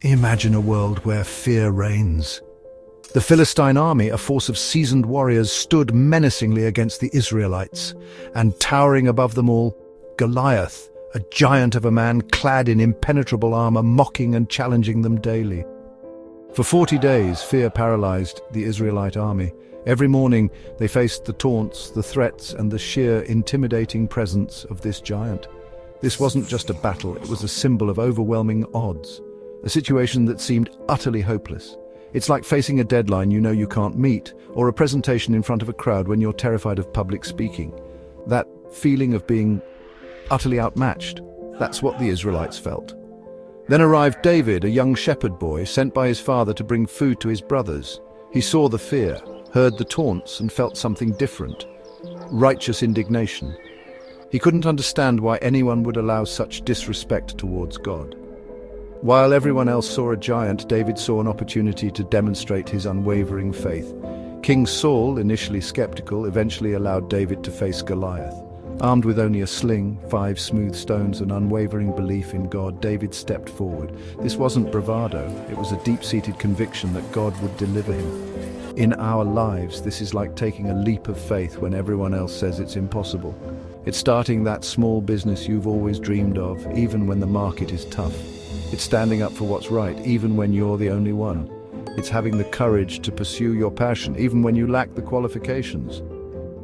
Imagine a world where fear reigns. The Philistine army, a force of seasoned warriors, stood menacingly against the Israelites, and towering above them all, Goliath, a giant of a man clad in impenetrable armor, mocking and challenging them daily. For 40 days, fear paralyzed the Israelite army. Every morning, they faced the taunts, the threats, and the sheer intimidating presence of this giant. This wasn't just a battle, it was a symbol of overwhelming odds, a situation that seemed utterly hopeless. It's like facing a deadline you know you can't meet, or a presentation in front of a crowd when you're terrified of public speaking. That feeling of being utterly outmatched, that's what the Israelites felt. Then arrived David, a young shepherd boy sent by his father to bring food to his brothers. He saw the fear, heard the taunts, and felt something different: righteous indignation. He couldn't understand why anyone would allow such disrespect towards God. While everyone else saw a giant, David saw an opportunity to demonstrate his unwavering faith. King Saul, initially skeptical, eventually allowed David to face Goliath. Armed with only a sling, 5 smooth stones, and unwavering belief in God, David stepped forward. This wasn't bravado, it was a deep-seated conviction that God would deliver him. In our lives, this is like taking a leap of faith when everyone else says it's impossible. It's starting that small business you've always dreamed of, even when the market is tough. It's standing up for what's right, even when you're the only one. It's having the courage to pursue your passion, even when you lack the qualifications.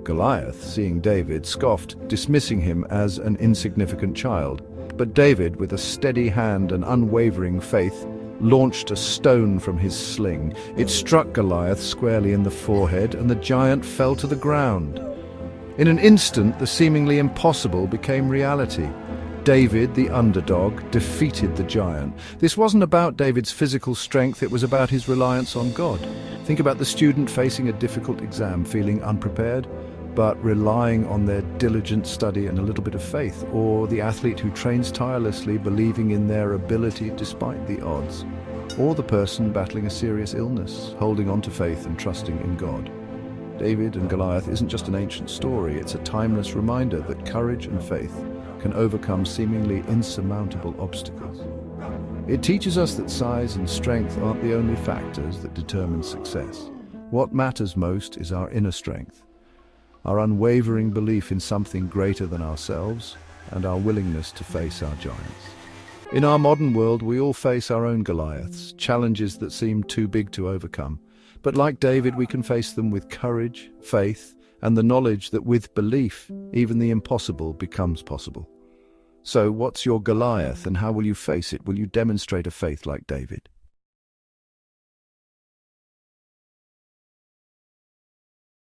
Goliath, seeing David, scoffed, dismissing him as an insignificant child. But David, with a steady hand and unwavering faith, launched a stone from his sling. It struck Goliath squarely in the forehead, and the giant fell to the ground. In an instant, the seemingly impossible became reality. David, the underdog, defeated the giant. This wasn't about David's physical strength, it was about his reliance on God. Think about the student facing a difficult exam, feeling unprepared, but relying on their diligent study and a little bit of faith, or the athlete who trains tirelessly, believing in their ability despite the odds, or the person battling a serious illness, holding on to faith and trusting in God. David and Goliath isn't just an ancient story, it's a timeless reminder that courage and faith can overcome seemingly insurmountable obstacles. It teaches us that size and strength aren't the only factors that determine success. What matters most is our inner strength, our unwavering belief in something greater than ourselves, and our willingness to face our giants. In our modern world, we all face our own Goliaths, challenges that seem too big to overcome. But like David, we can face them with courage, faith, and the knowledge that with belief, even the impossible becomes possible. So, what's your Goliath, and how will you face it? Will you demonstrate a faith like David?